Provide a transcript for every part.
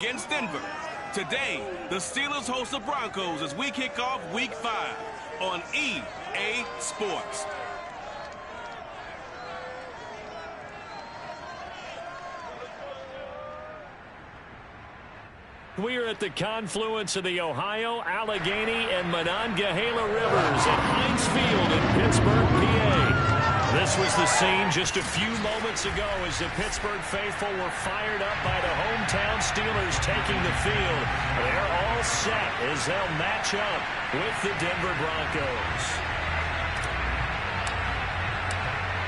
against Denver. Today, the Steelers host the Broncos as we kick off Week 5 on EA Sports. We are at the confluence of the Ohio, Allegheny, and Monongahela Rivers at Heinz Field in Pittsburgh, PA. This was the scene just a few moments ago as the Pittsburgh faithful were fired up by the hometown Steelers taking the field. They're all set as they'll match up with the Denver Broncos.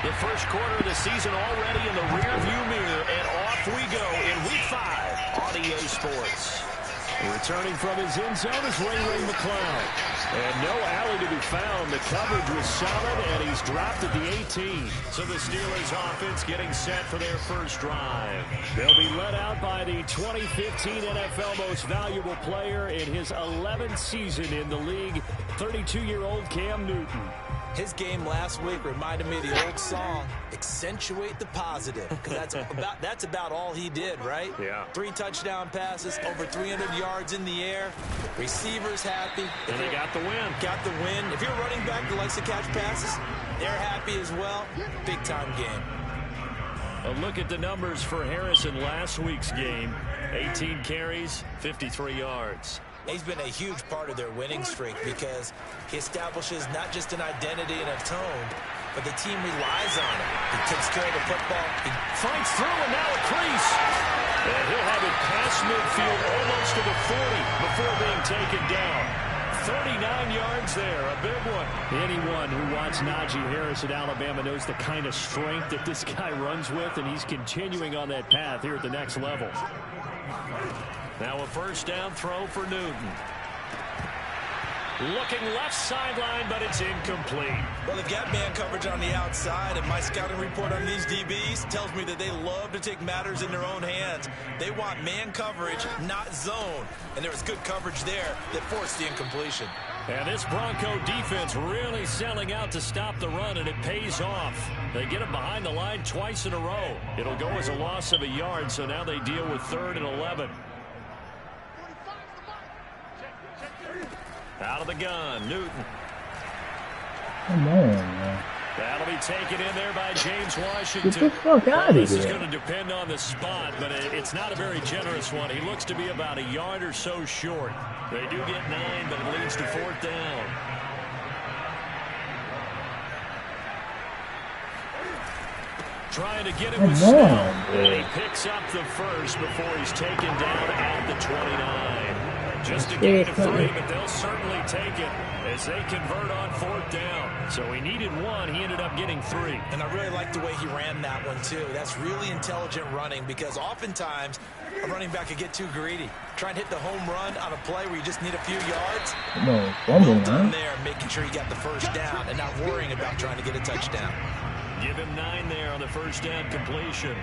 The first quarter of the season already in the rearview mirror, and off we go in Week 5 on EA Sports. Returning from his end zone is Ray McCloud. And no alley to be found. The coverage was solid, and he's dropped at the 18. So the Steelers offense getting set for their first drive. They'll be led out by the 2015 NFL Most Valuable Player in his 11th season in the league, 32-year-old Cam Newton. His game last week reminded me of the old song, Accentuate the Positive, because that's about all he did, right? Yeah. 3 touchdown passes, over 300 yards in the air, receivers happy. And they got the win. Got the win. If you're a running back that likes to catch passes, they're happy as well. Big-time game. A look at the numbers for Harris in last week's game. 18 carries, 53 yards. He's been a huge part of their winning streak because he establishes not just an identity and a tone, but the team relies on him. He takes care of the football. He fights through, and now a crease. And he'll have it past midfield almost to the 40 before being taken down. 39 yards there, a big one. Anyone who watched Najee Harris at Alabama knows the kind of strength that this guy runs with, and he's continuing on that path here at the next level. Now a first down throw for Newton. Looking left sideline, but it's incomplete. Well, they've got man coverage on the outside, and my scouting report on these DBs tells me that they love to take matters in their own hands. They want man coverage, not zone. And there was good coverage there that forced the incompletion. And this Bronco defense really selling out to stop the run, and it pays off. They get him behind the line twice in a row. It'll go as a loss of a yard, so now they deal with 3rd and 11. Out of the gun, Newton. Come on, man. That'll be taken in there by James Washington. Get the fuck out of here. This is going to depend on the spot, but it's not a very generous one. He looks to be about a yard or so short. They do get 9, but it leads to 4th down. Trying to get it with Snell, and he picks up the first before he's taken down at the 29. Just a gain of 3, but they'll certainly take it as they convert on 4th down. So he needed 1. He ended up getting 3. And I really like the way he ran that one, too. That's really intelligent running because oftentimes a running back could get too greedy. Try and hit the home run on a play where you just need a few yards. No, well done there, making sure he got the first down and not worrying about trying to get a touchdown. Give him 9 there on the first down completion.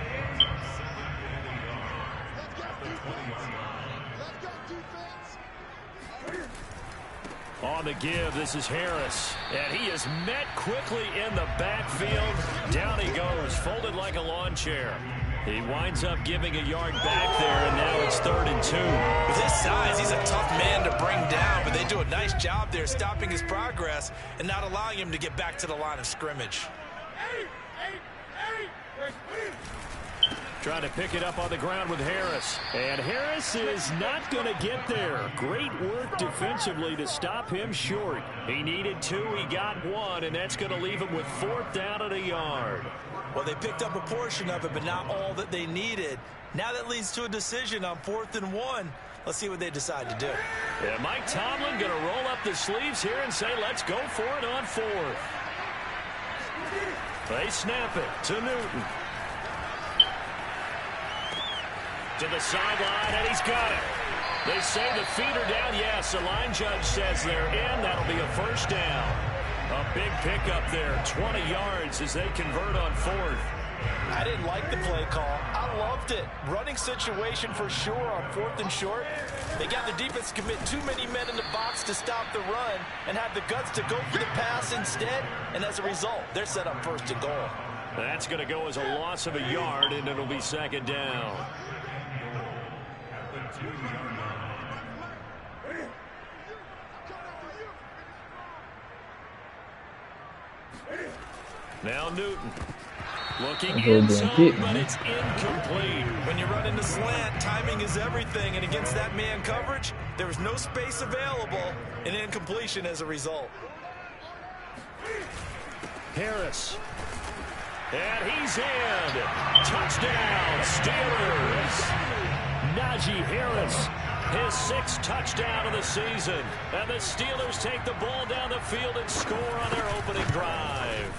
On the give, this is Harris. And he is met quickly in the backfield. Down he goes, folded like a lawn chair. He winds up giving a yard back there, and now it's 3rd and 2. With his size, he's a tough man to bring down, but they do a nice job there stopping his progress and not allowing him to get back to the line of scrimmage. Trying to pick it up on the ground with Harris. And Harris is not going to get there. Great work defensively to stop him short. He needed 2, he got 1, and that's going to leave him with 4th down at a yard. Well, they picked up a portion of it, but not all that they needed. Now that leads to a decision on 4th and 1. Let's see what they decide to do. Yeah, Mike Tomlin going to roll up the sleeves here and say, let's go for it on 4th. They snap it to Newton. To the sideline, and he's got it. They say the feet are down. Yes, the line judge says they're in. That'll be a first down. A big pickup there, 20 yards as they convert on 4th. I didn't like the play call. I loved it. Running situation for sure on 4th and short. They got the defense to commit too many men in the box to stop the run and have the guts to go for the pass instead. And as a result, they're set up 1st and goal. That's going to go as a loss of a yard, and it'll be 2nd down. Now Newton. Looking in zone, but it's incomplete. When you run into slant, timing is everything, and against that man coverage, there was no space available, and incompletion as a result. Harris. And he's in. Touchdown, Steelers. Najee Harris, his 6th touchdown of the season. And the Steelers take the ball down the field and score on their opening drive.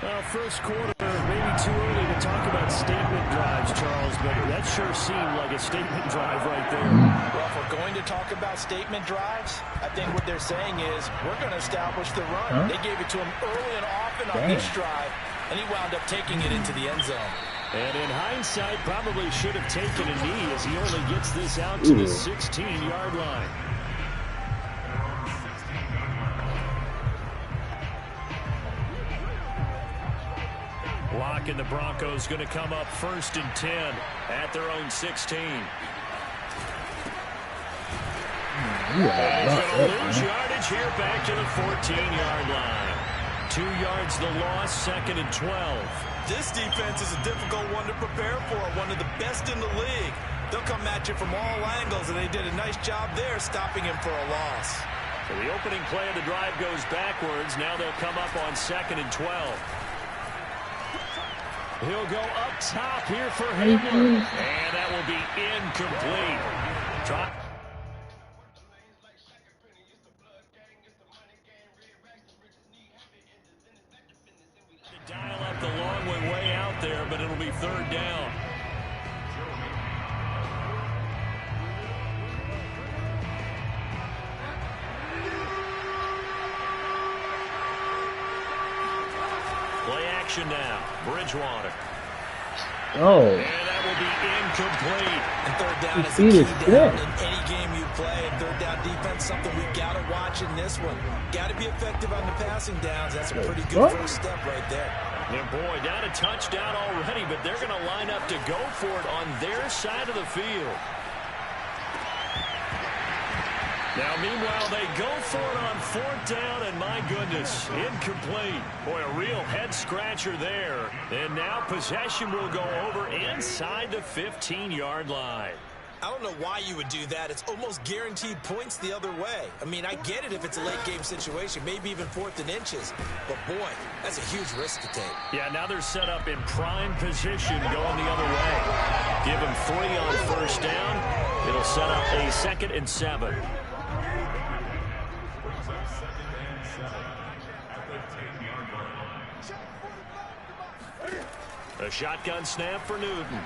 Well, first quarter, maybe too early to talk about statement drives, Charles, but that sure seemed like a statement drive right there. Well, if we're going to talk about statement drives, I think what they're saying is we're going to establish the run. They gave it to him early and often on this drive, and he wound up taking it into the end zone. And in hindsight, probably should have taken a knee as he only gets this out to the 16-yard line. Lock and the Broncos going to come up 1st and 10 at their own 16. He's going to lose yardage here back to the 14-yard line. 2 yards the loss, 2nd and 12. This defense is a difficult one to prepare for, one of the best in the league. They'll come at you from all angles, and they did a nice job there stopping him for a loss. So the opening play of the drive goes backwards. Now they'll come up on 2nd and 12. He'll go up top here for Hamler. And that will be incomplete. Dial up the long one way out there, but it'll be 3rd down. Play action now. Bridgewater. Oh. And that will be incomplete. And 3rd down is a key down in any game you play. And 3rd down defense, something we got to watch in this one. Got to be effective on the passing downs. That's a pretty good first step right there. And boy, down a touchdown already, but they're going to line up to go for it on their side of the field. Now, meanwhile, they go for it on 4th down, and my goodness, incomplete. Boy, a real head-scratcher there. And now possession will go over inside the 15-yard line. I don't know why you would do that. It's almost guaranteed points the other way. I mean, I get it if it's a late-game situation, maybe even 4th and inches. But, boy, that's a huge risk to take. Yeah, now they're set up in prime position going the other way. Give them 3 on 1st down. It'll set up a 2nd and 7. A shotgun snap for Newton.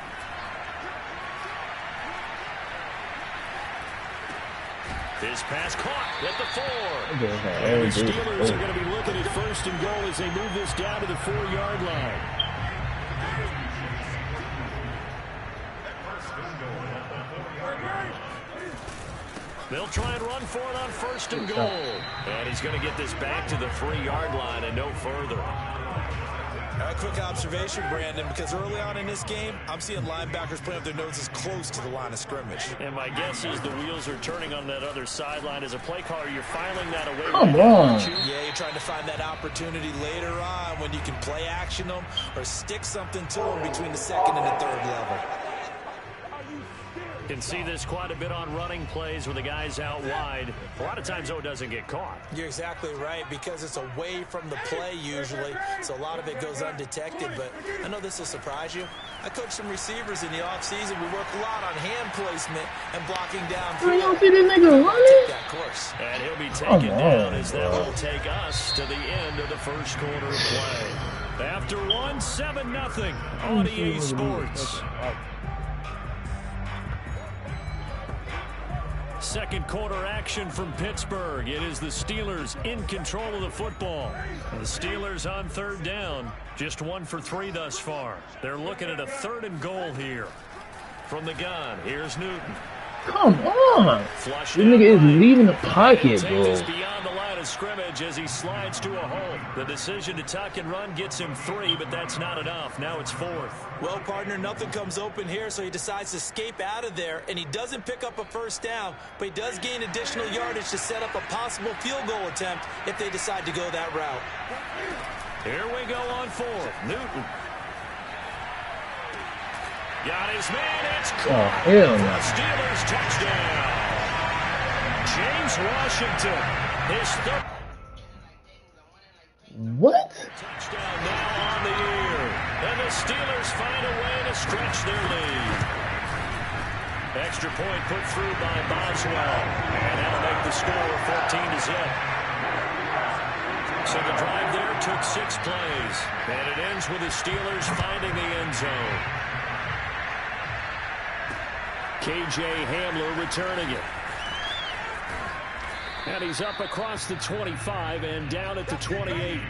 His pass caught at the 4. And the Steelers are going to be looking at 1st and goal as they move this down to the 4-yard line. They'll try and run for it on 1st and goal. And he's going to get this back to the 3-yard line and no further. A quick observation, Brandon, because early on in this game, I'm seeing linebackers putting up their noses close to the line of scrimmage. And my guess is the wheels are turning on that other sideline. As a play caller, you're filing that away. Come on. Yeah, you're trying to find that opportunity later on when you can play action them or stick something to them between the 2nd and the 3rd level. Can see this quite a bit on running plays with the guys out wide. A lot of times, though, it doesn't get caught. You're exactly right, because it's away from the play usually, so a lot of it goes undetected. But I know this will surprise you. I coach some receivers in the offseason. We work a lot on hand placement and blocking down. You don't see this nigga running? That course. And he'll be taken down as that will take us to the end of the first quarter of play. After 1, 7-0 on EA Sports. Second quarter action from Pittsburgh. It is the Steelers in control of the football. And the Steelers on 3rd down. Just 1 for 3 thus far. They're looking at a 3rd and goal here. From the gun, here's Newton. Come on. This nigga is leaving the pocket, bro. Beyond the line of of scrimmage as he slides to a hole. The decision to tuck and run gets him 3, but that's not enough. Now it's 4th. Well, partner, nothing comes open here, so he decides to escape out of there, and he doesn't pick up a first down, but he does gain additional yardage to set up a possible field goal attempt if they decide to go that route. Here we go on 4th. Newton. Got his man. It's caught. hell no. Steelers touchdown. James Washington. His third What? touchdown now on the year. And the Steelers find a way to stretch their lead. Extra point put through by Boswell. And that'll make the score 14-0. So the drive there took 6 plays. And it ends with the Steelers finding the end zone. K.J. Hamler returning it. And he's up across the 25 and down at the 28.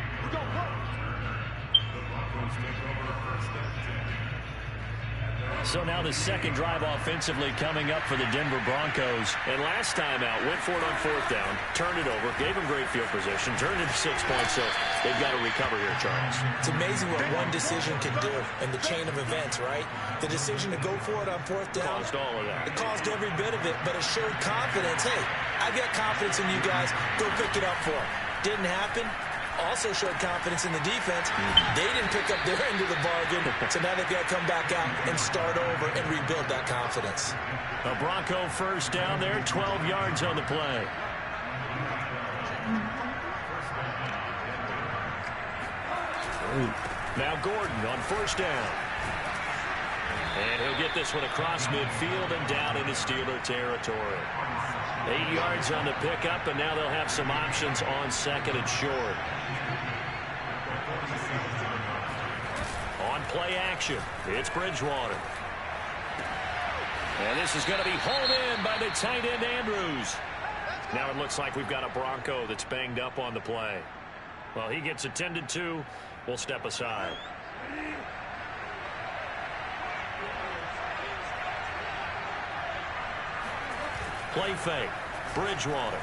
So now the second drive offensively coming up for the Denver Broncos. And last time out, went for it on 4th down, turned it over, gave him great field position, turned into 6 points, so they've got to recover here, Charles. It's amazing what one decision can do in the chain of events, right? The decision to go for it on 4th down. Caused all of that. It caused every bit of it, but it showed confidence. Hey, I've got confidence in you guys. Go pick it up for them. Didn't happen. Also showed confidence in the defense. They didn't pick up their end of the bargain, so now they've got to come back out and start over and rebuild that confidence. A Bronco first down there, 12 yards on the play. Now Gordon on first down. And he'll get this one across midfield and down into Steeler territory. 8 yards on the pickup, and now they'll have some options on 2nd and short. On play action, it's Bridgewater. And this is going to be hauled in by the tight end Andrews. Now it looks like we've got a Bronco that's banged up on the play. Well, he gets attended to. We'll step aside. Play fake. Bridgewater.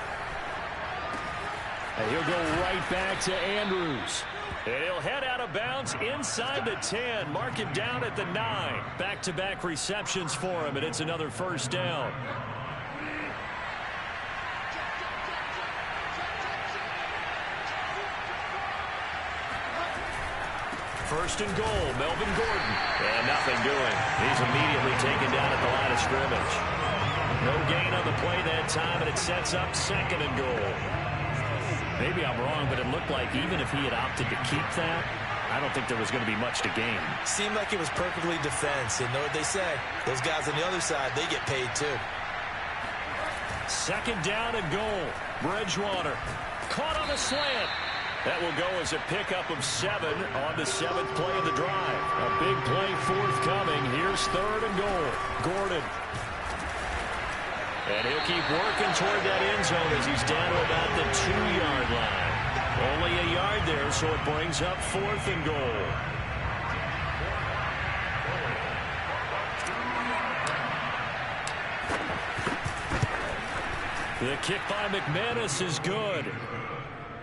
And he'll go right back to Andrews. And he'll head out of bounds inside the 10. Mark him down at the 9. Back-to-back receptions for him, and it's another first down. First and goal, Melvin Gordon. And nothing doing. He's immediately taken down at the line of scrimmage. No gain on the play that time, and it sets up 2nd and goal. Maybe I'm wrong, but it looked like even if he had opted to keep that, I don't think there was going to be much to gain. Seemed like it was perfectly defense. And know what they say? Those guys on the other side, they get paid too. 2nd down and goal. Bridgewater caught on the slant. That will go as a pickup of 7 on the 7th play of the drive. A big play forthcoming. Here's 3rd and goal. Gordon. And he'll keep working toward that end zone as he's down to about the 2-yard line. Only a yard there, so it brings up 4th and goal. The kick by McManus is good.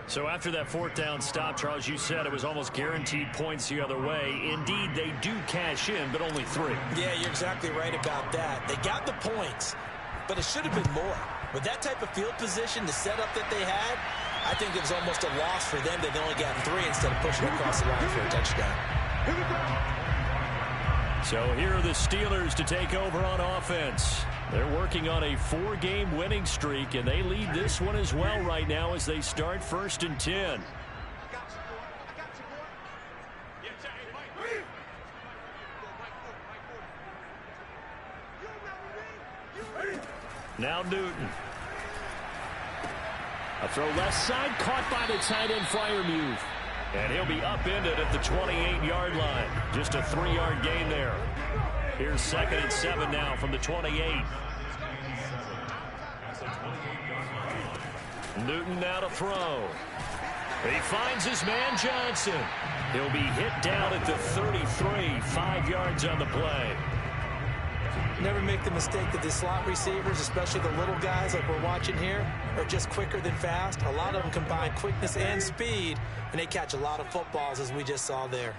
So after that 4th down stop, Charles, you said it was almost guaranteed points the other way. Indeed, they do cash in, but only 3. Yeah, you're exactly right about that. They got the points, but it should have been more. With that type of field position, the setup that they had, I think it was almost a loss for them that they only got 3 instead of pushing across the line for a touchdown. So here are the Steelers to take over on offense. They're working on a 4-game winning streak, and they lead this one as well right now as they start 1st and 10. Now Newton. A throw left side, caught by the tight end Freiermuth. And he'll be upended at the 28-yard line. Just a 3-yard gain there. Here's 2nd and 7 now from the 28. Newton now to throw. He finds his man Johnson. He'll be hit down at the 33, 5 yards on the play. Never make the mistake that the slot receivers, especially the little guys like we're watching here, are just quicker than fast. A lot of them combine quickness and speed, and they catch a lot of footballs, as we just saw there.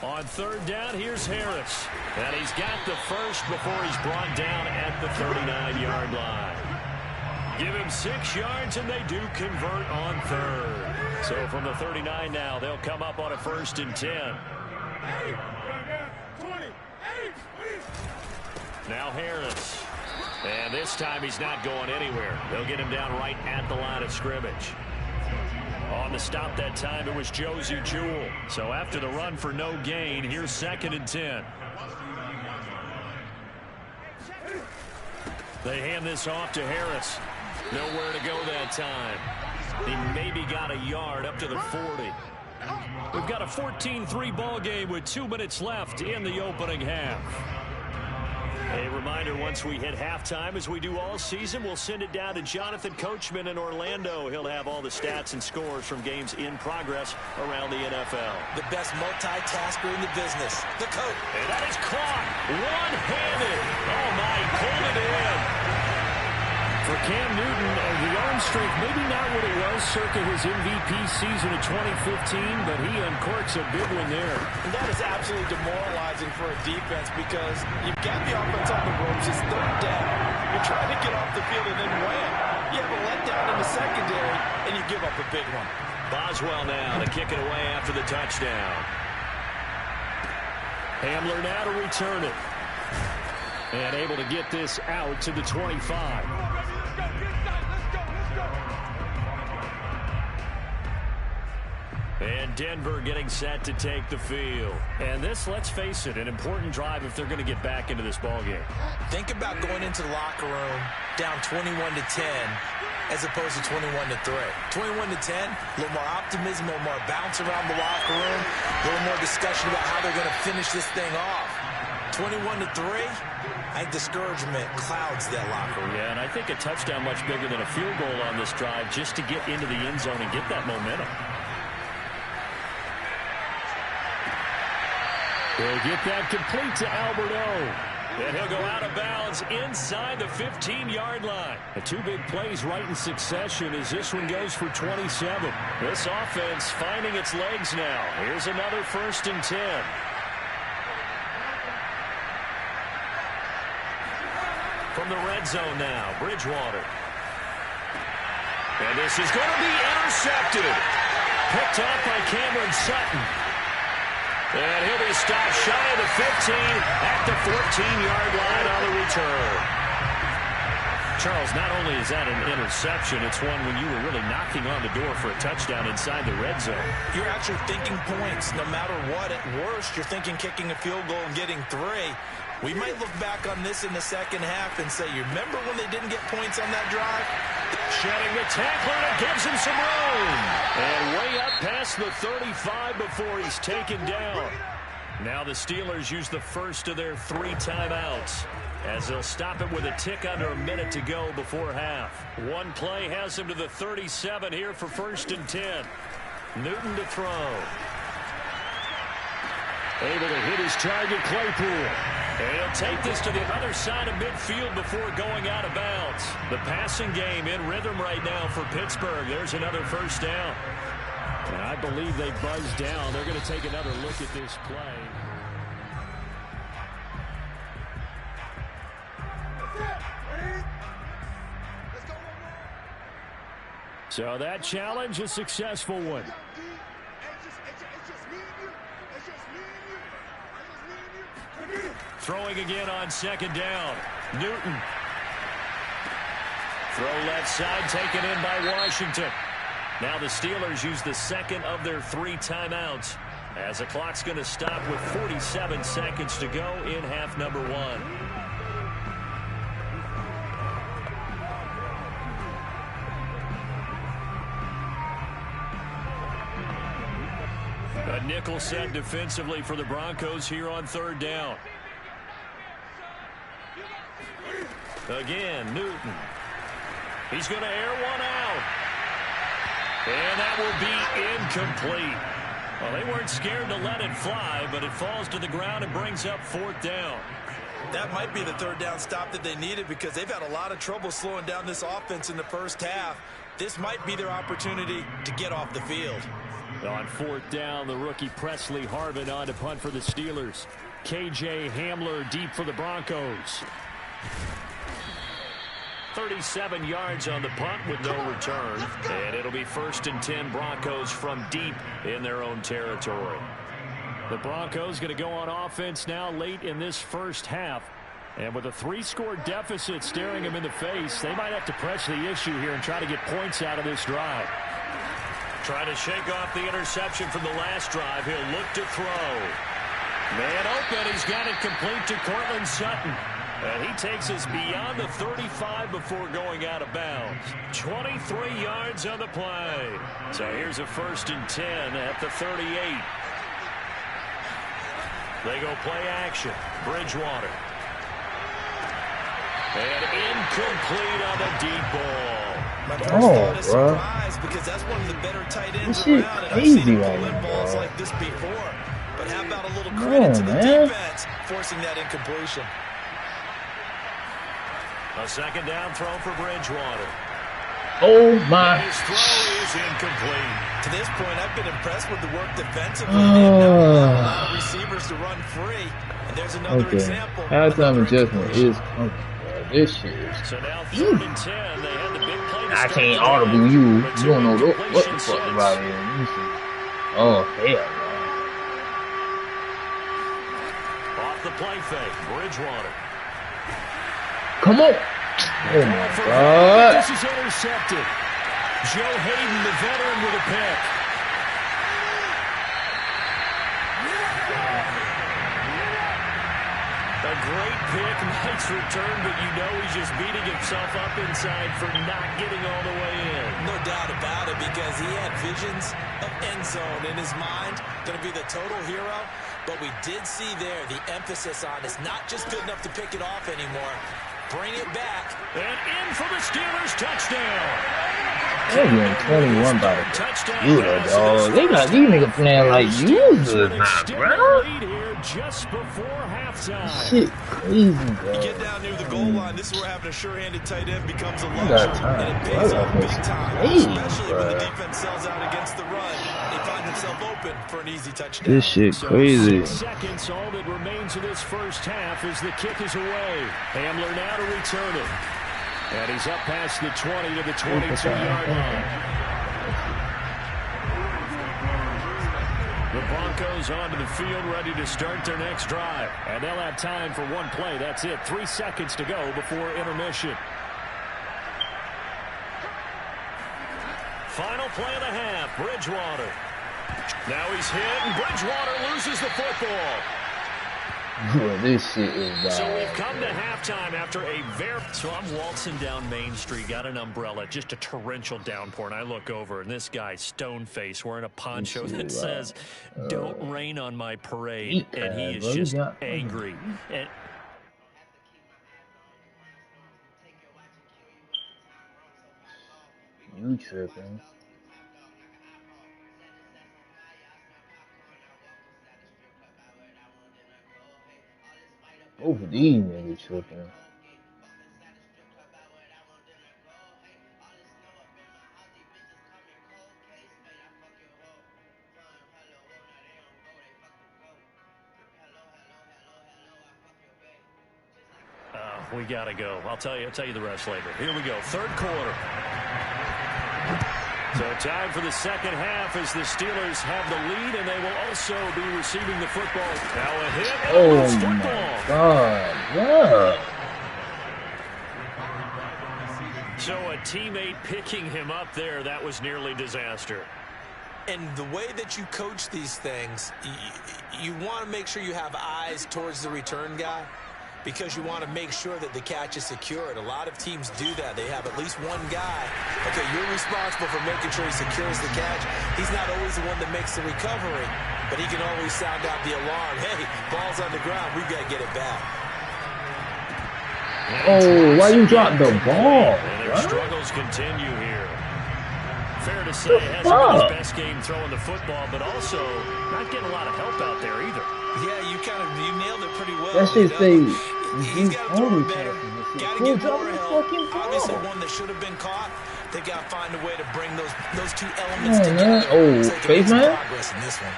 On third down, here's Harris. And he's got the first before he's brought down at the 39-yard line. Give him 6 yards, and they do convert on third. So from the 39 now, they'll come up on a 1st and 10. Now Harris. And this time he's not going anywhere. They'll get him down right at the line of scrimmage. On the stop that time, it was Josey Jewell. So after the run for no gain, here's 2nd and 10. They hand this off to Harris. Nowhere to go that time. He maybe got a yard up to the 40. We've got a 14-3 ball game with 2 minutes left in the opening half. A reminder, once we hit halftime, as we do all season, we'll send it down to Jonathan Coachman in Orlando. He'll have all the stats and scores from games in progress around the NFL. The best multitasker in the business, the coach. And that is caught one-handed. Oh, my, pulled it in. For Cam Newton, the arm strength, maybe not what it was circa his MVP season of 2015, but he uncorks a big one there. And that is absolutely demoralizing for a defense because you've got the offense on the ropes. It's third down. You're trying to get off the field, and then wham, you have a letdown in the secondary, and you give up a big one. Boswell now to kick it away after the touchdown. Hamler now to return it. And able to get this out to the 25. And Denver getting set to take the field. And this, let's face it, an important drive if they're going to get back into this ballgame. Think about going into the locker room down 21-10 as opposed to 21-3. 21-10, a little more optimism, a little more bounce around the locker room, a little more discussion about how they're going to finish this thing off. 21-3, I think discouragement clouds that locker room. Yeah, and I think a touchdown much bigger than a field goal on this drive just to get into the end zone and get that momentum. He'll get that complete to Albert O. And he'll go out of bounds inside the 15-yard line. The 2 big plays right in succession as this one goes for 27. This offense finding its legs now. Here's another 1st and 10. From the red zone now, Bridgewater. And this is going to be intercepted. Picked off by Cameron Sutton. And he'll be stopped shy of the 15 at the 14-yard line on the return. Charles, not only is that an interception, it's one when you were really knocking on the door for a touchdown inside the red zone. You're actually thinking points no matter what. At worst, you're thinking kicking a field goal and getting 3. We might look back on this in the second half and say, you remember when they didn't get points on that drive? Shedding the tackler, and it gives him some room. And way up past the 35 before he's taken down. Now the Steelers use the first of their 3 timeouts as they'll stop it with a tick under a minute to go before half. One play has him to the 37 here for 1st and 10. Newton to throw. Able to hit his target, Claypool. And he'll take this to the other side of midfield before going out of bounds. The passing game in rhythm right now for Pittsburgh. There's another 1st down. And I believe they buzzed down. They're going to take another look at this play. So that challenge, a successful one. Throwing again on 2nd down. Newton. Throw left side, taken in by Washington. Now the Steelers use the 2nd of their 3 timeouts as the clock's going to stop with 47 seconds to go in half number 1. A nickel set defensively for the Broncos here on 3rd down. Again, Newton. He's going to air one out. And that will be incomplete. Well, they weren't scared to let it fly, but it falls to the ground and brings up 4th down. That might be the 3rd down stop that they needed because they've had a lot of trouble slowing down this offense in the first half. This might be their opportunity to get off the field. On 4th down, the rookie Presley Harvin on to punt for the Steelers. KJ Hamler deep for the Broncos. 37 yards on the punt with no return. And it'll be 1st and 10 Broncos from deep in their own territory. The Broncos going to go on offense now late in this first half. And with a 3-score deficit staring them in the face, they might have to press the issue here and try to get points out of this drive. Trying to shake off the interception from the last drive. He'll look to throw. Man open. He's got it complete to Cortland Sutton. And he takes us beyond the 35 before going out of bounds. 23 yards on the play. So here's a 1st and 10 at the 38. They go play action. Bridgewater. And incomplete on the deep ball. My first thought is surprise because that's one of the better tight ends around. And I've seen him pull in balls like this before. But how about a little credit to the defense forcing that incompletion? A 2nd down throw for Bridgewater. Oh, my. And his throw is incomplete. To this point, I've been impressed with the work defensively. They've now allowed a lot of receivers to run free. And there's another example. Halftime adjustment is this shit is. So now 3rd and 10. They had the big play to I start can't the audible game, you. but You don't know what the incompletion fuck since. about it. Oh, hell, man. Off the play fake. Bridgewater. Come on. Oh, my God. This is intercepted. Joe Hayden, the veteran, with a pick. A great pick, nice return, but you know he's just beating himself up inside for not getting all the way in. No doubt about it because he had visions of end zone in his mind. Going to be the total hero. But we did see there the emphasis on it's not just good enough to pick it off anymore. Bring it back. And in for the Steelers, touchdown. They're getting 21 by the computer, dog. They got these niggas playing like users now, bro. Lead here just before halftime. Shit crazy, bro. You get down near the goal line, this is where having a sure-handed tight end becomes a got luxury. time. And it pays off big time, Hey, especially when the bro. defense sells out against the run. They find themselves open for an easy touchdown. This shit crazy. 6 seconds, all that remains of this first half as the kick is away. Hamler now to return it. And he's up past the 20 to the 22-yard line. The Broncos onto the field ready to start their next drive. And they'll have time for one play. That's it. 3 seconds to go before intermission. Final play of the half. Bridgewater. Now he's hit, and Bridgewater loses the football. This shit is bad. So we've come to halftime after a very... So I'm waltzing down Main Street, got an umbrella, just a torrential downpour, and I look over, and this guy, stone-faced, wearing a poncho that says, "Don't rain on my parade," and he is just angry. And you tripping. Both of these niggas tripping. we got to go. I'll tell you the rest later. Here we go. 3rd quarter. So time for the second half as the Steelers have the lead, and they will also be receiving the football. Now a hit. Oh, my God. Yeah. So a teammate picking him up there, that was nearly disaster. And the way that you coach these things, you want to make sure you have eyes towards the return guy because you want to make sure that the catch is secured. A lot of teams do that. They have at least one guy. Okay, you're responsible for making sure he secures the catch. He's not always the one that makes the recovery, but he can always sound out the alarm. Hey, ball's on the ground. We've got to get it back. Oh, why you drop the ball? And their struggles continue here. Fair to say, it hasn't been his best game throwing the football, but also not getting a lot of help out there either. Yeah, you nailed it pretty well. That shit say He's got to throw it better. Got to get more help. Obviously, one that should have been caught. They got to find a way to bring those two elements together. Man. Oh, face man. Progress in this one.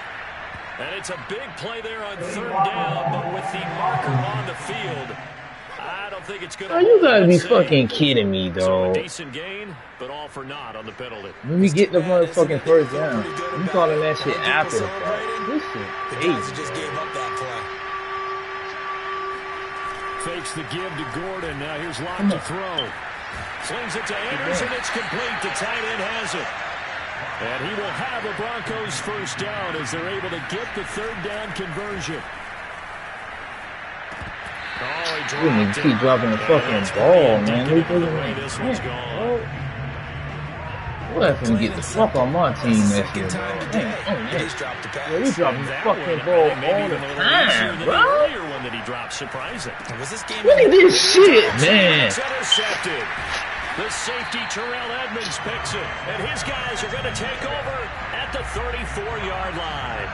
And it's a big play there on third down, but with the marker on the field, I don't think it's going to. Oh, you gotta be fucking kidding me, though. So a decent gain, but all for naught on the penalty. When we get the motherfucking first down, you calling that shit after the fact. This shit, the guys who just gave up that play. Fakes the give to Gordon. Now here's Locke to throw. Slings it to Anderson. It's complete. The tight end has it. And he will have a Broncos first down as they're able to get the third down conversion. We need to keep dropping the fucking ball, man. This one's gone. We'll have to get the fuck on my team next year, bro. Yeah, we dropping the fucking ball all the time, bro. One that he dropped, surprising. Look at this shit, man. Intercepted. The safety, Terrell Edmonds, picks it, and his guys are going to take over at the 34-yard line.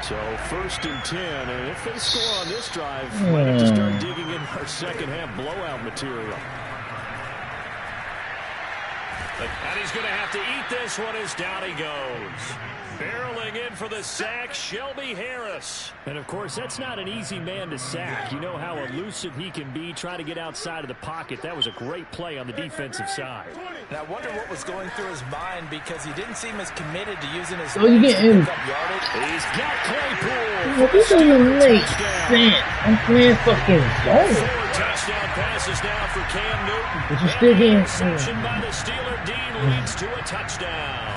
So 1st and 10, and if they score on this drive, might have to start digging in our second-half blowout material. And he's going to have to eat this one as down he goes. Barreling in for the sack, Shelby Harris. And, of course, that's not an easy man to sack. You know how elusive he can be, trying to get outside of the pocket. That was a great play on the defensive side. And I wonder what was going through his mind because he didn't seem as committed to using his you getting yardage. He's got Claypool. Well, this doesn't make sense. I'm playing fucking zone. 4 touchdown passes now for Cam Newton. But you still getting reception by the Steeler. Dean leads to a touchdown.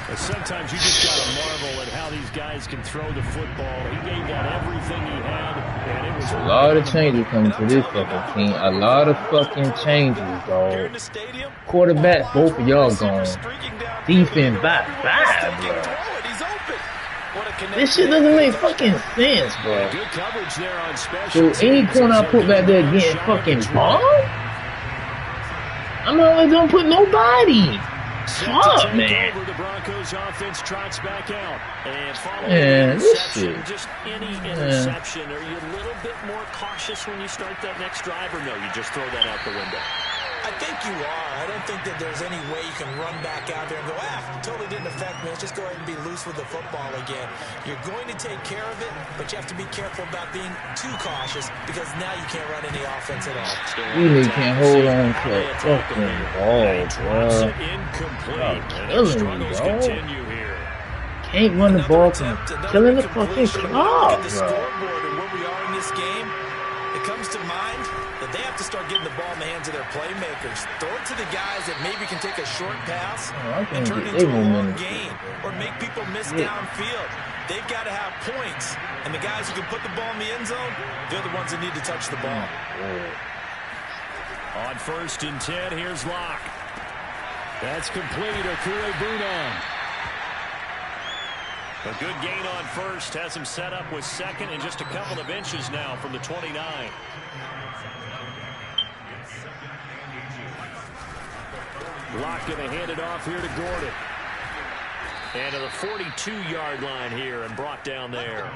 But sometimes you just got to marvel at how these guys can throw the football. He gave that everything he had, and it was a lot of changes coming to this fucking team. A lot of fucking changes, dog. Quarterbacks, both of y'all gone. Defense by 5, bro. This shit doesn't make fucking sense, bro. Good coverage there on special. So any corner I put back there getting fucking bombed? I'm not gonna put nobody. Fuck, man. The Broncos offense trots back out. And this shit. Just any interception. Are you a little bit more cautious when you start that next drive, or no, you just throw that out the window? I think you are. I don't think that there's any way you can run back out there and go, totally didn't affect me. Let's just go ahead and be loose with the football again. You're going to take care of it, but you have to be careful about being too cautious because now you can't run any offense at all. Really can't hold on to a fucking ball, bro. Killing me, dog. Can't run the ball from killing the fucking clock, bro. Where we are in this game, it comes to mind that they have to start getting the ball in the hands of their playmakers. Throw it to the guys that maybe can take a short pass and turn it into a long game or make people miss downfield. They've got to have points, and the guys who can put the ball in the end zone, they're the ones that need to touch the ball. On 1st and 10, here's Locke. That's complete. Okure Bunon. A good gain on 1st. Has him set up with 2nd and just a couple of inches now from the 29. Locke going to hand it off here to Gordon. And to the 42-yard line here and brought down there.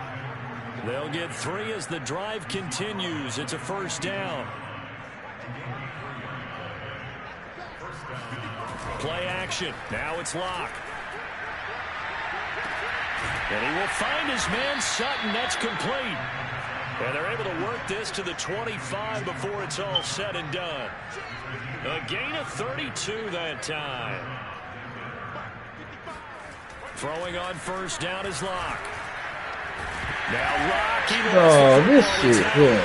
They'll get 3 as the drive continues. It's a 1st down. Play action. Now it's Locke. And he will find his man Sutton. That's complete. And they're able to work this to the 25 before it's all said and done. A gain of 32 that time. Throwing on 1st down is Locke. Now Locke. Oh, this shit good.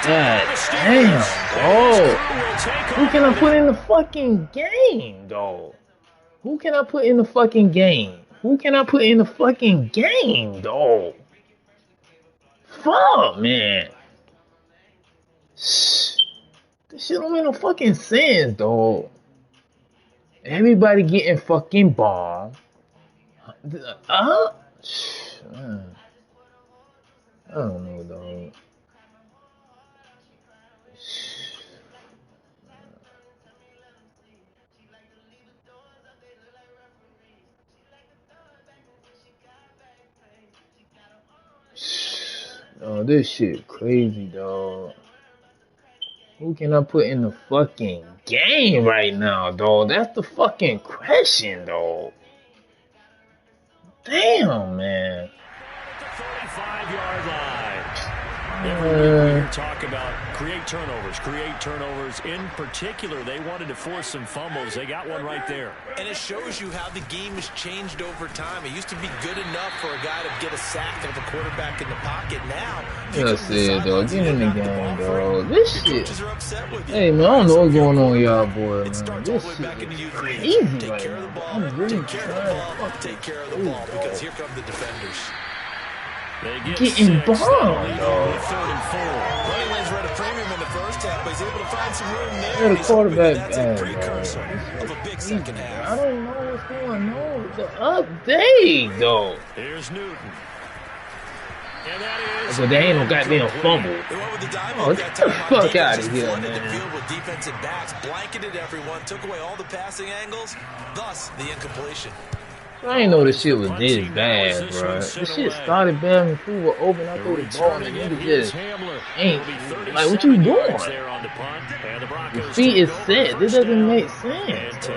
God damn, dog. Who can I put in the fucking game, dog? Who can I put in the fucking game? Who can I put in the fucking game, dog? Fuck, man. This shit don't make no fucking sense, dog. Everybody getting fucking bombed. I don't know, dog. Damn, this shit crazy, dog. Who can I put in the fucking game right now, dog? That's the fucking question, dog. Damn, man. 35-yard line. Every week talk about create turnovers. In particular, they wanted to force some fumbles. They got one right there. And it shows you how the game has changed over time. It used to be good enough for a guy to get a sack of a quarterback in the pocket. Now, just said, dog, get in the game, dog. This shit. Hey, man, I don't know what's going on with y'all, boy, man. This shit is crazy right now. I'm really trying to take care of the ball because here come the defenders. Getting bombed, dog. Running lanes were at a premium in the first half, but he's able to find some room there. Yeah, the quarterback bad, precursor of a big second half. I don't know what's going on with the update, though. Here's Newton. And that is. But they ain't no goddamn fumble. Oh, get the fuck out of here, man. The field with defensive backs blanketed everyone, took away all the passing angles, thus the incompletion. I ain't know this shit was this bad, bro. This shit started bad when people were open. I threw the ball and the nigga just ain't. Like, what you doing? Your feet is set. This doesn't make sense.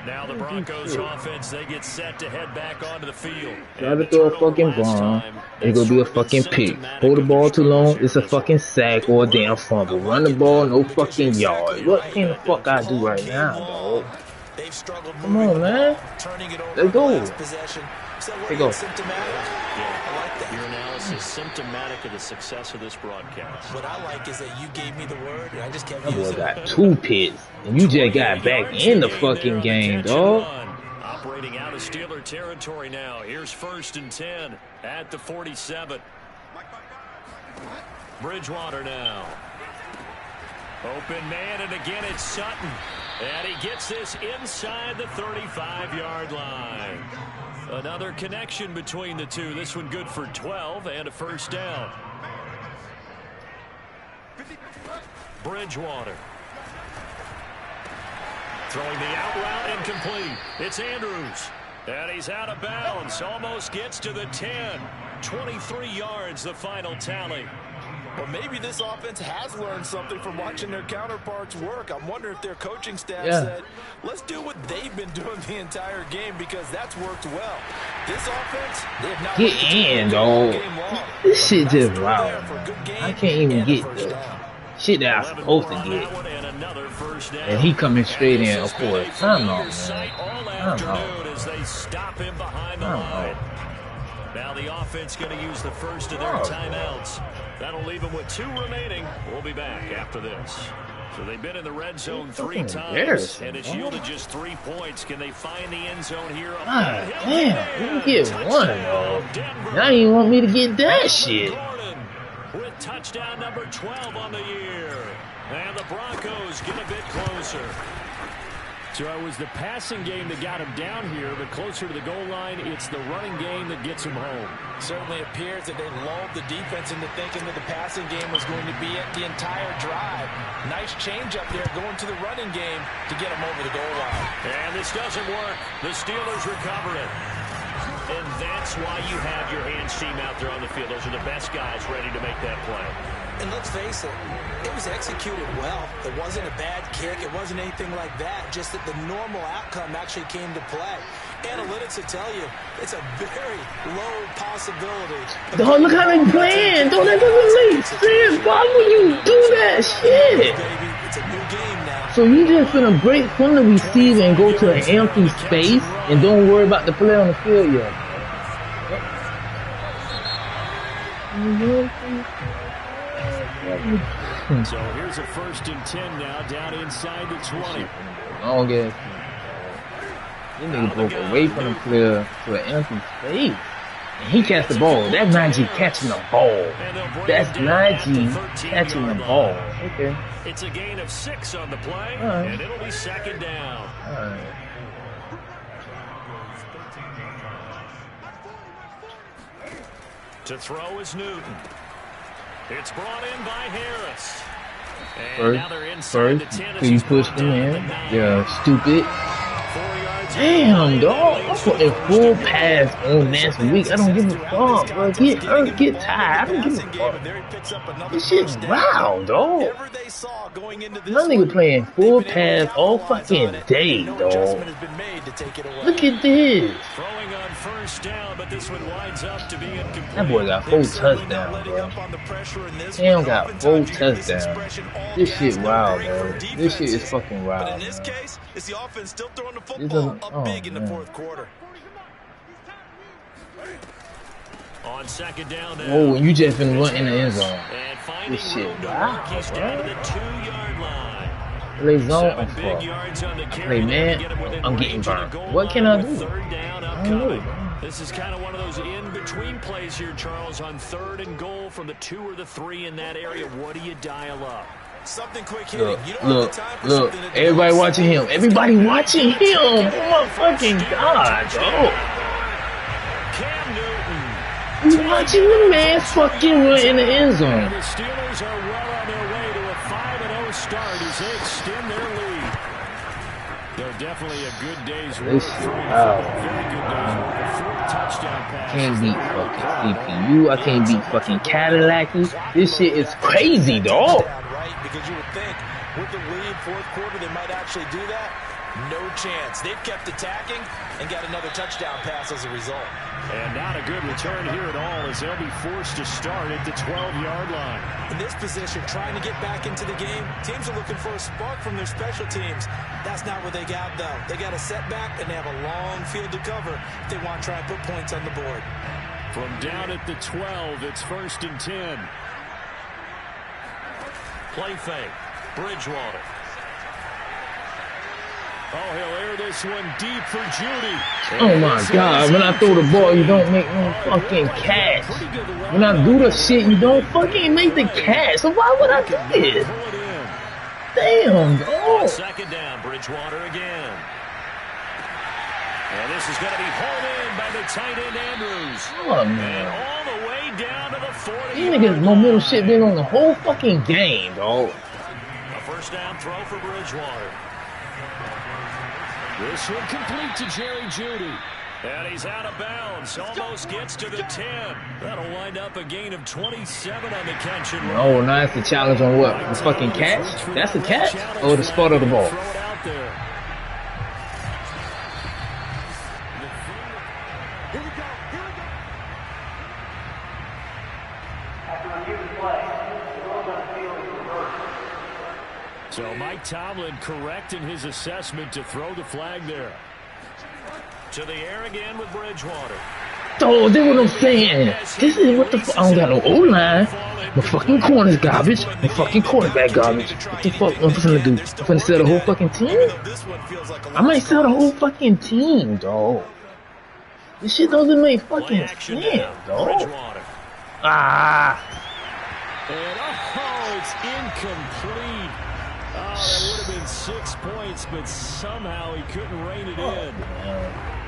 Now the Broncos offense, they get set to head back onto the field. Try to throw a fucking bomb. It's gonna be a fucking pick. Hold the ball too long, it's a fucking sack or a damn fumble. Run the ball, no fucking yard. What can the fuck I do right now, dog? Come on, man. Let's go. Let's go. Your analysis symptomatic of the success of this broadcast. What I like is that you gave me the word and I just kept using it. Got 2 picks and you just got back in the fucking game, dog. Operating out of Steeler territory now. Here's 1st and 10 at the 47. Bridgewater now. Open man, and again it's Sutton. And he gets this inside the 35-yard line. Another connection between the two. This one good for 12 and a first down. Bridgewater. Throwing the out route incomplete. It's Andrews. And he's out of bounds. Almost gets to the 10. 23 yards, the final tally. Well, maybe this offense has learned something from watching their counterparts work. I'm wondering if their coaching staff said, let's do what they've been doing the entire game because that's worked well. This offense, they have not get in, dog. This shit just wild. I can't even get the shit that I'm supposed to get. And he coming straight in, of course. Timeout, man. Timeout. Now the offense going to use the first of their timeouts. That'll leave them with 2 remaining. We'll be back after this. So they've been in the red zone 3 times, and it's yielded just 3 points. Can they find the end zone here? God damn, you get one, though. Now you want me to get that shit. With touchdown number 12 on the year. And the Broncos get a bit closer. So it was the passing game that got him down here, but closer to the goal line, it's the running game that gets him home. Certainly appears that they lulled the defense into thinking that the passing game was going to be it the entire drive. Nice change up there going to the running game to get him over the goal line. And this doesn't work. The Steelers recover it. And that's why you have your hands team out there on the field. Those are the best guys ready to make that play. And let's face it, it was executed well. It wasn't a bad kick. It wasn't anything like that. Just that the normal outcome actually came to play. Analytics will tell you it's a very low possibility. Dog, look how they playing. Dog, that doesn't make sense. Why would you do that shit? It's a new game now. So you just finna break from the receiver and go to an empty space and don't worry about the play on the field yet. So here's a 1st and 10 now, down inside the 20. I don't get it. This nigga broke away from the player to an empty space. And he catch the ball. That's Najee catching the ball. That's Najee catching the ball. Okay. It's a gain of 6 on the play, and it'll be 2nd down. All right. To throw is Newton. It's brought in by Harris. And now they're inside the 10. So you pushed him in. Yeah, stupid. Damn, dog. putting full pass on next week. I don't give a fuck, bro. Get hurt, get tired. I don't give a fuck. This shit's wild, dog. My nigga playing full pass all fucking day, dog. Look at this. That boy got 4 touchdowns, bro. Cam got 4 touchdowns. This shit wild, bro. This shit is fucking wild. In this case, it's the offense still throwing the football up big in the fourth quarter. On second down now. Oh, you just been running in the end zone. This shit wow, bro. Play zone, I'm fucked. I play man, I'm getting burned. What can I do? I don't know, bro. This is kind of one of those in-between plays here, Charles, on 3rd and goal from the 2 or the 3 in that area. What do you dial up? Something quick hitting. Look. Everybody watching him. Everybody watching him. Oh my fucking god, bro. Cam Newton. You watching the man fucking run in the end zone. The Steelers are well on their way to a 5-0 start as they extend their lead. They're definitely a good day's work. Very good day's work. 4 touchdown passes. Can't beat fucking CPU. I can't beat fucking Cadillac-y. This shit is crazy, dog. Because you would think with the lead, fourth quarter, they might actually do that. No chance. They've kept attacking and got another touchdown pass as a result. And not a good return here at all as they'll be forced to start at the 12-yard line. In this position, trying to get back into the game, teams are looking for a spark from their special teams. That's not what they got, though. They got a setback, and they have a long field to cover if they want to try and put points on the board. From down at the 12, it's 1st and 10. Play fake. Bridgewater. Oh, he'll air this one deep for Judy. Oh my god, when I throw the ball, you don't make no fucking catch. When I do the shit, you don't fucking make the catch. So why would I do this? Damn, dog. Second down, Bridgewater again. And this is going to be hauled in by the tight end Andrews. Oh, man. And all the way down to the 40. These niggas momentum shit been on the whole fucking game, dog. A first down throw for Bridgewater. This one complete to Jerry Judy. And he's out of bounds. Almost gets to the 10. That'll wind up a gain of 27 on the catch and run. Oh, now it's the challenge on what? The fucking catch? That's the catch? Or the spot of the ball? Throw it out there. So Mike Tomlin correct in his assessment to throw the flag there. To the air again with Bridgewater. Oh, that's what I'm saying. This is what the fuck. I don't got no O-line. My fucking corner's garbage. My fucking quarterback garbage. What the fuck I'm finna do? I'm finna sell the whole fucking team? I might sell the whole fucking team, dog. This shit doesn't make fucking sense, dog. Ah. And oh, it's incomplete. Oh, that would have been 6 points, but somehow he couldn't rein it in.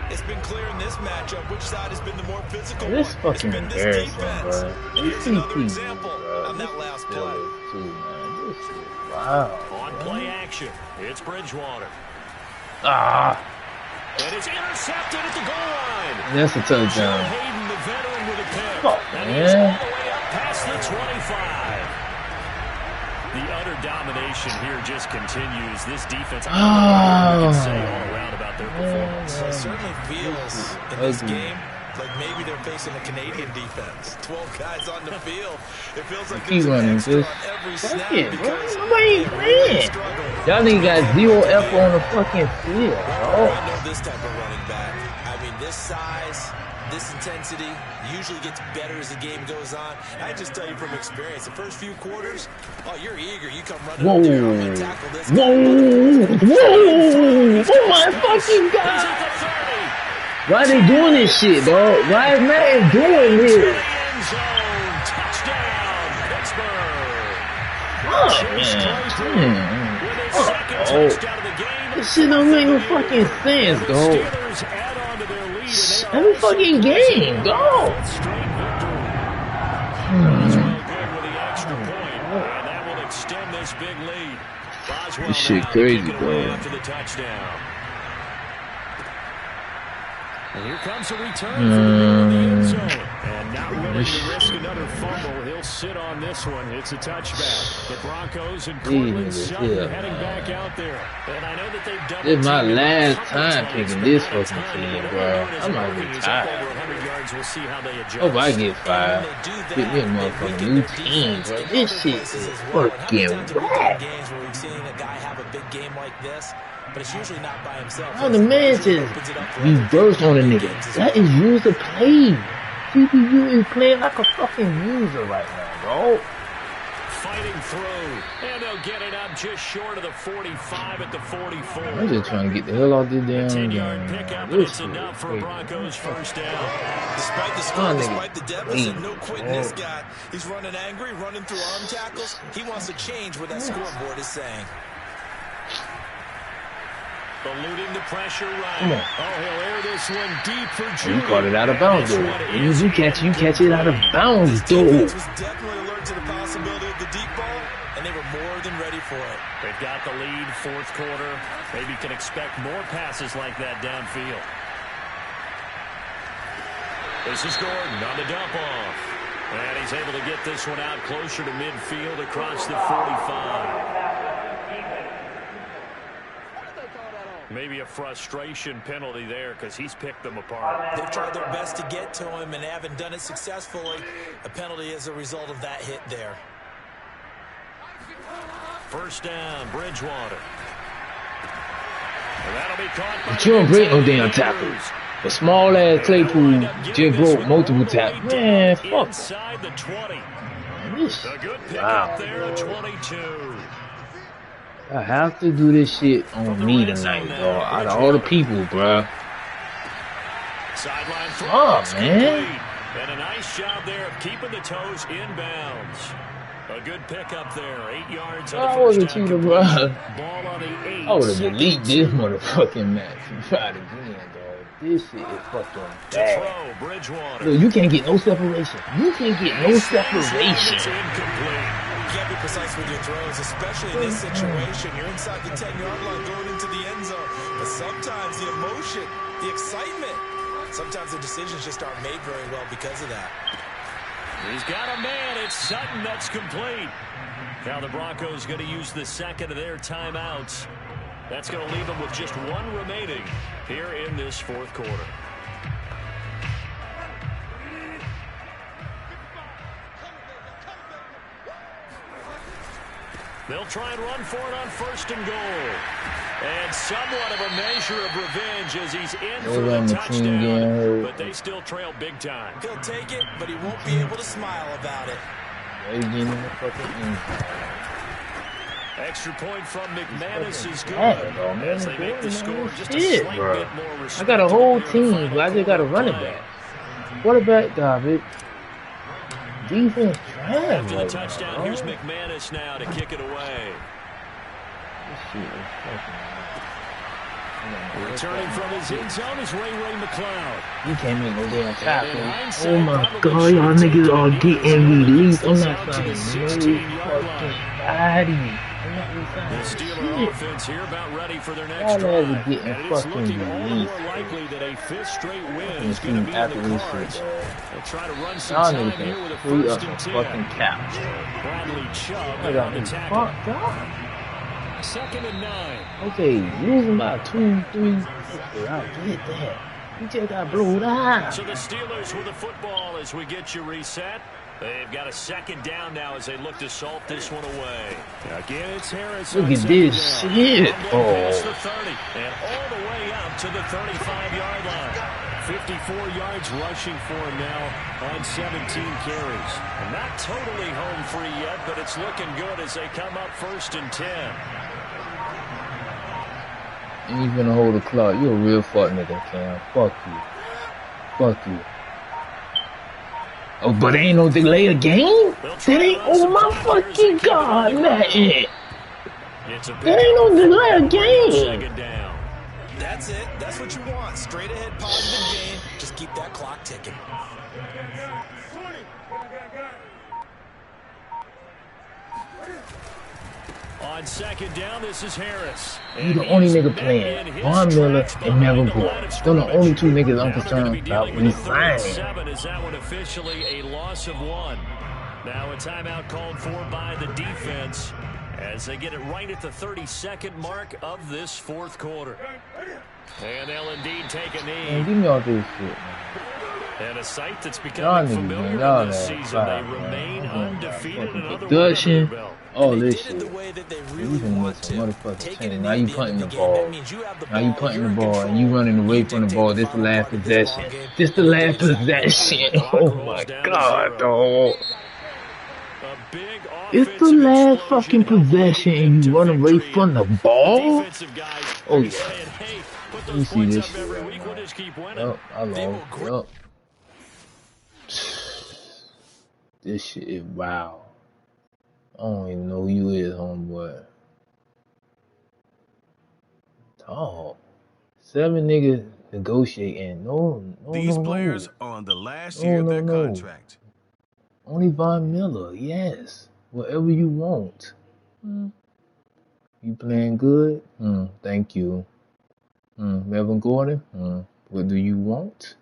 It's been clear in this matchup which side has been the more physical one. This fucking it's been this defense. bro. Here's another example on that last play. Wow. On play action, it's Bridgewater. Ah. And it's intercepted at the goal line. That's a touchdown. Hayden, the veteran, with a pick. Oh, and he's all man. the way up past the 25. The utter domination here just continues. This defense, I don't know what you can say all around about their performance. It certainly feels in this game like maybe they're facing a Canadian defense. 12 guys on the field. It feels like Keep there's an running, extra just on every fuck snap it, bro. because Nobody ain't playing. Y'all niggas got 0 effort on the fucking field, bro. I know this type of running back. I mean, this size, this intensity usually gets better as the game goes on. I just tell you from experience, the first few quarters, oh, you're eager. You come running up there, I'm going to tackle this guy. Whoa! Oh my fucking god! Why they doing this shit, dog? Why is Madden doing this? Touchdown, Pittsburgh. Oh, man. Oh, this shit don't make no fucking sense, dog. Every fucking game, dog. This shit crazy, bro. And here comes a return for the middle of the end zone. And not willing to risk another fumble. He'll sit on this one. It's a touchback. The Broncos and Cortland Sutton heading back out there. And I know that they've done this is my last time picking this fucking team, bro. I'm not retired. Hope I get fired. Get me a motherfucking new team, bro. This shit is fucking whack. But it's usually not by himself. Oh, the man just reversed on a nigga. That is user play. CPU is playing like a fucking user right now, bro. Fighting through, and they'll get it up just short of the 45 at the 44. I'm just trying to get the hell off this damn 10-yard pickup, and it's enough for a Broncos first down. Despite the score, despite the deficit, no quitting this guy. He's running angry, running through arm tackles. He wants to change what that scoreboard is saying. Eluding the pressure right. Oh, he'll air this one deep for Judy. You caught it out of bounds, though. You catch it out of bounds, though. Defense was definitely alert to the possibility of the deep ball, and they were more than ready for it. They've got the lead, fourth quarter. Maybe can expect more passes like that downfield. This is Gordon on the dump off. And he's able to get this one out closer to midfield across the 45. Maybe a frustration penalty there because he's picked them apart. They've tried their best to get to him and haven't done it successfully. A penalty as a result of that hit there. First down, Bridgewater. And that'll be caught by but you don't break no damn tackles. A small ass Claypool just broke multiple tackles. Man, fuck. Inside the 20. This, A good pick wow. up there at 22. I have to do this shit on me tonight, bro. Out of all the people, bro. Sideline throw. Oh, man. And a nice job there of keeping the toes inbounds. A good pickup there. 8 yards on the I first wasn't down. cheating, bro. Ball on the 8. I would have deleted this motherfucking match and tried again, dog. This shit is fucking To bad. throw, Bridgewater. Look, you can't get no separation. You can't get no It's separation. incomplete. You can't be precise with your throws, especially in this situation. You're inside the 10-yard line going into the end zone. But sometimes the emotion, the excitement, sometimes the decisions just aren't made very well because of that. He's got a man. It's Sutton that's complete. Now the Broncos going to use the second of their timeouts. That's going to leave them with just one remaining here in this fourth quarter. They'll try and run for it on first and goal. And somewhat of a measure of revenge as he's in for the touchdown. But they still trail big time. He'll take it, but he won't be able to smile about it. Extra point from McManus is good. As they make the score just a slight bit more I got a whole team, but I just got a running back. Quarterback garbage. Defense trash. After the touchdown, here's McManus now to kick it away. Returning from his end zone is Ray McCloud. You can't make no damn tackle. Oh my god, y'all niggas are getting released. I'm not trying to no fucking body. The Steeler offense here about ready for their next drive. And it's looking all the more likely that a fifth straight win is going to be in the cards. They'll try to run some time here with a first and 10. Bradley Chubb on the tackle. Second and 9. Okay, losing by 2, 3. I get that. You just got blowed out. So the Steelers with the football as we get you reset. They've got a second down now as they look to salt this one away. Again, it's Harris. Look at this shit. Past the 30 and all the way up to the 35-yard line. 54 yards rushing for him now on 17 carries. And not totally home free yet, but it's looking good as they come up first and 10. You ain't gonna hold the clock. You're a real fuck nigga, Cam. Fuck you. Fuck you. Oh, but ain't no delay of game? That ain't, oh my fucking god, man. That ain't no delay of game. Second down. That's it. That's what you want. Straight ahead, positive game. Just keep that clock ticking. On second down, this is Harris. You the only nigga playing. Von Miller and Melvin Gordon. They're the only two niggas I'm concerned about re-signing. Is that one officially a loss of 1? Now a timeout called for by the defense as they get it right at the 32nd mark of this fourth quarter. And they'll indeed take a knee. Man, give me all this shit, man. And a sight that's becoming familiar in this season. They remain undefeated in another production. All this shit. The way that they You really can want miss some to. motherfucking Taking chance. it Now you at the punting end the of the game, ball. that means you have the Now you ball, punting you're the in ball and control, you running away you from the dictate ball. the This the final last part of this possession. ballgame. This the last possession. Oh my god, dog. It's the last fucking possession and you run away from the ball? Oh yeah. Let me see this shit right now. Yup, I lost. Yup. This shit is wow. I don't even know who you is, homeboy. Dog. 7 niggas negotiating. These players are on the last year of their contract. Only Von Miller, yes. Whatever you want. You playing good? Thank you. Melvin Gordon? What do you want?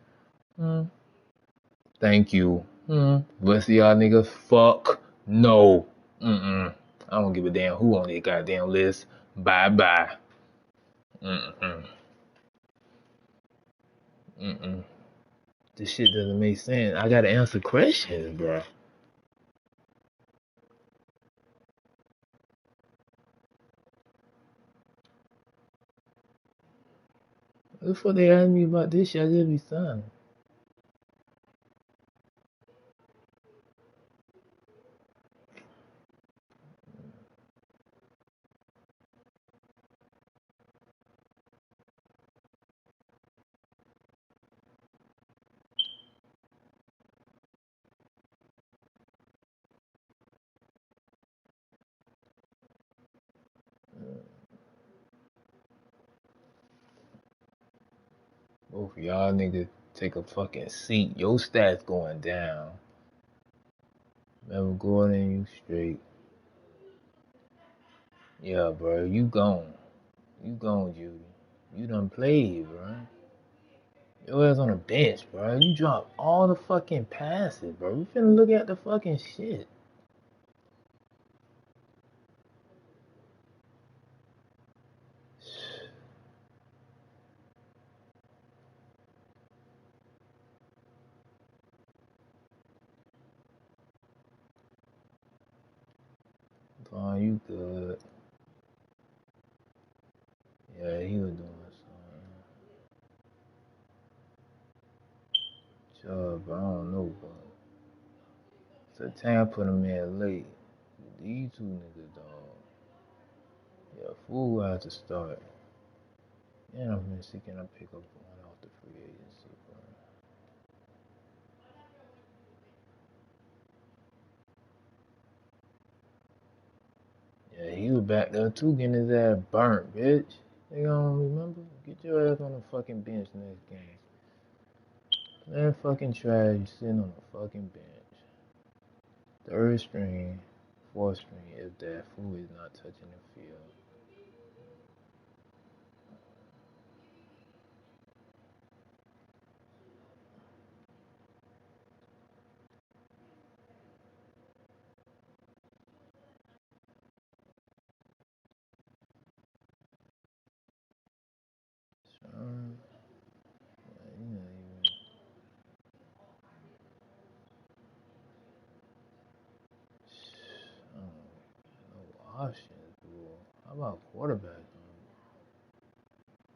Thank you. Rest of y'all niggas, fuck no. I don't give a damn who on that goddamn list. Bye-bye. This shit doesn't make sense. I gotta answer questions, bro. Before they ask me about this shit, I just be signed. Both of y'all niggas take a fucking seat. Your stats going down. Melvin Gordon, you straight. Yeah, bro, you gone. You gone, Judy. You done played, bro. Your ass on the bench, bro. You dropped all the fucking passes, bro. We finna look at the fucking shit. Vaughn, you good. Yeah, he was doing something. Sure, but I don't know, bro. So Tam put him in late. These two niggas, dog. Yeah, fool will have to start. And I'm gonna see can I pick up one off the free agency, bro. Yeah, he was back there too, getting his ass burnt, bitch. They don't remember? Get your ass on the fucking bench next game. Man, fucking trash, you sitting on the fucking bench. Third string, fourth string, if that fool is not touching the field. Son, you not even. I don't know options, bro. How about quarterback?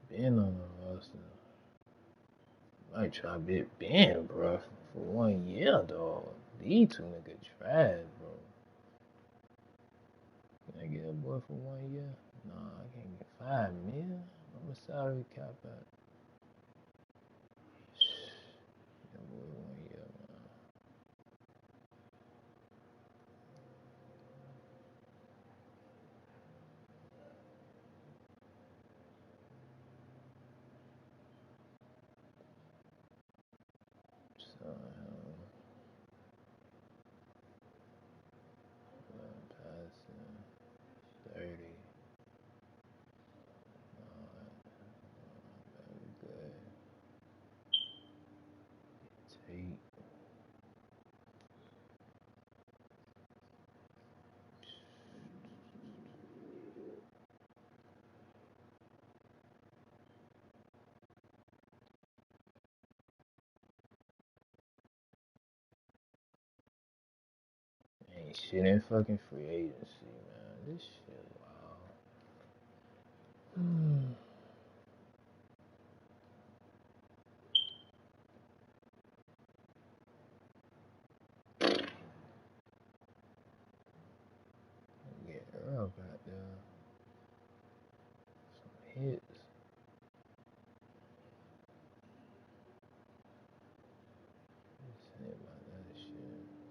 Ben on the roster. Might try bit Ben, bro, for 1 year, dog. These two niggas trash, bro. Can I get a boy for 1 year? Nah, I can't get 5 mil. I'm a salary cap at. That boy 1 year, man. So, passing 30. Ain't shit in fucking free agency, man. This shit wild. Get Earl got there. Some hits. Say about that shit.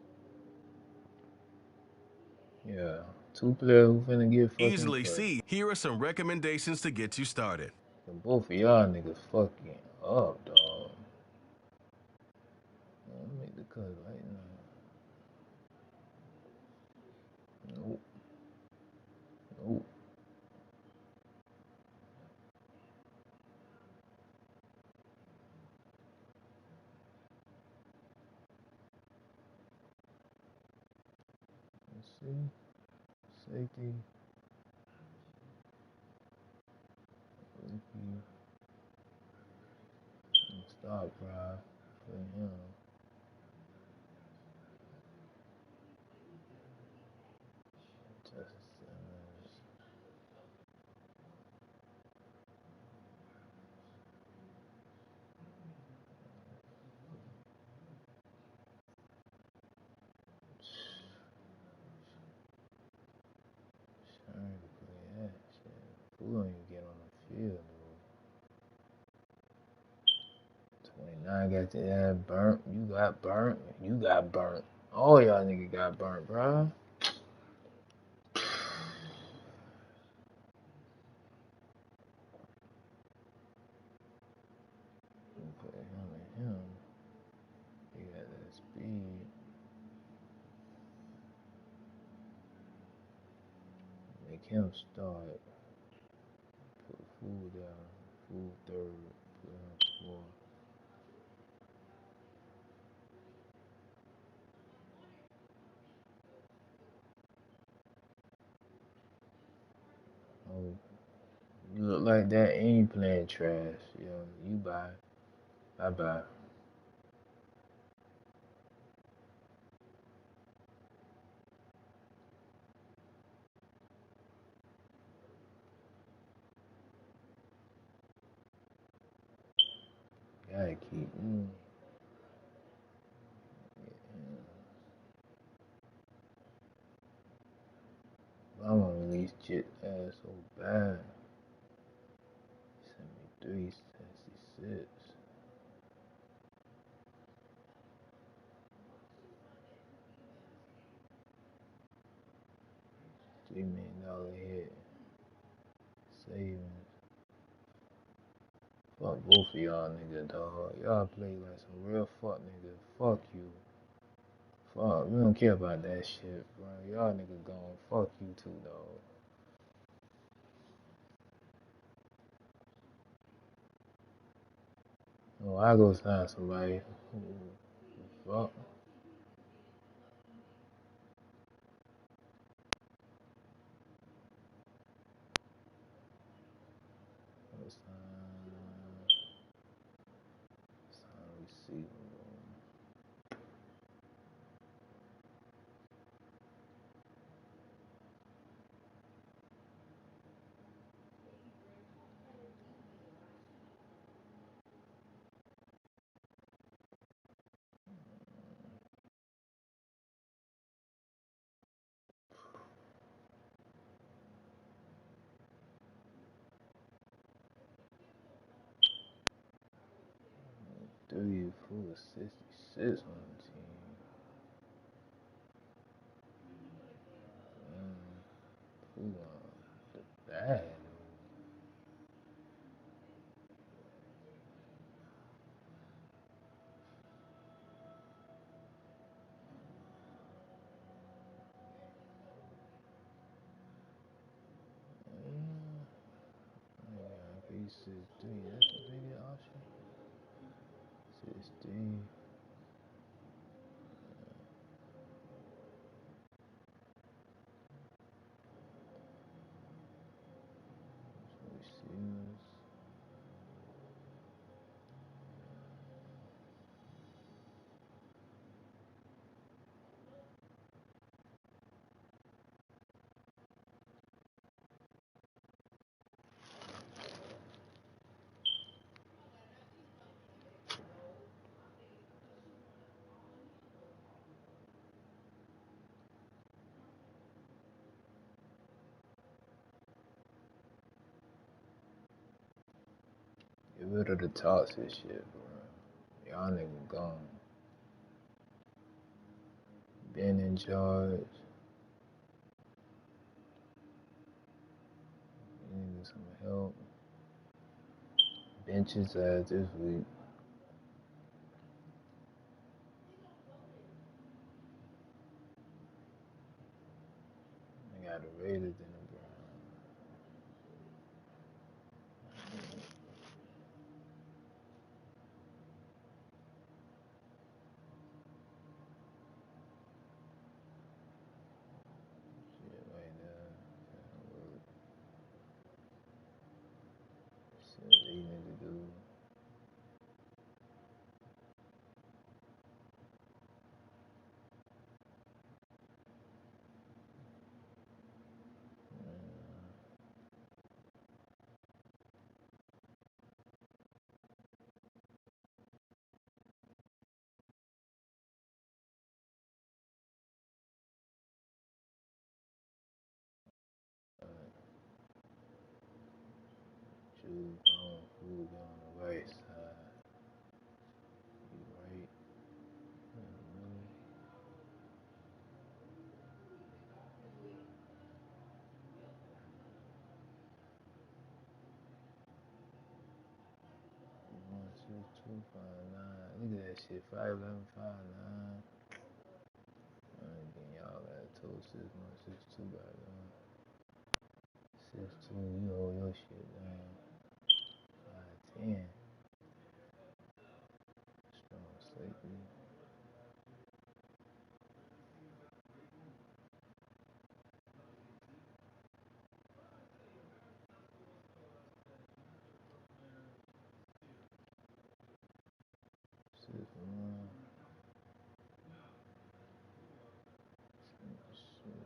Yeah. Two players who finna get fucking Easily cut. see, here are some recommendations to get you started. And both of y'all niggas fucking up, dog. Let me make the cut right now. Nope. Nope. Let's see. Safety. Safety. Stop drive for him. Just trying to play that shit. Who don't even get on the field, though? 29 got your ass burnt. You got burnt. You got burnt. All y'all niggas got burnt, bro. Put him and him. He got that speed. Make him start. Put food down. Food third. Put him fourth. Oh, you look like that and you playing trash. Yo, you bye. Bye bye. Gotta keep. I'm gonna release Jit ass so bad. 73, 66. $3 million hit. Savings. Fuck both of y'all niggas, dog. Y'all play like some real fuck niggas. Fuck you. Fuck, we don't care about that shit, bro. Y'all niggas gone. Fuck you too, dog. Oh, I go sign somebody. Fuck. Go sign receiver. Three, 4, 66 on the team. Who the bad? P63, that's the biggest option. 16. Receivers. rid of the toxic shit, bro. Y'all niggas gone. Been in charge. You need some help. Bench his ass this week. They got the Raiders in the Browns. Shit right there. Shit they need to do. Choose on who be on the right side. You right. One, 2, 2, 5, 9. Look at that shit. 5, 11, 5, 9. I'm getting y'all at 2, 6, 1, 6, 2 by 6, 2. You hold your shit down. 5, 10. Strong sleepy. 6, 1. 6.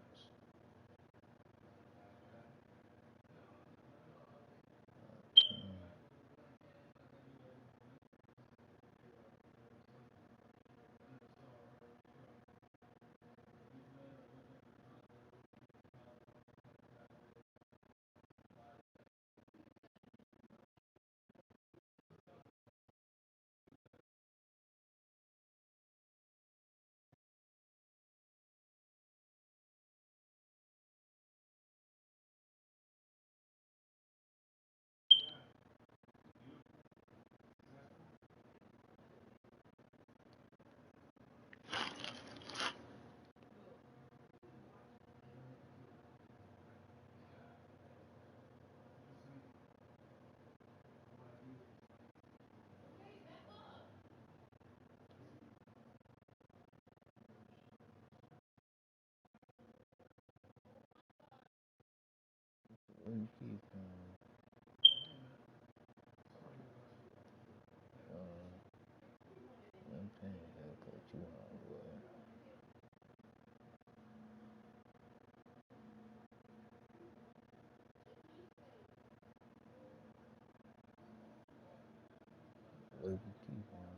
What you keep I'm paying haircut you on, boy. What you keep on?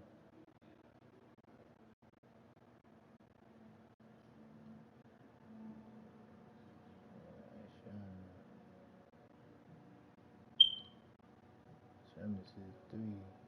Sherman says 3.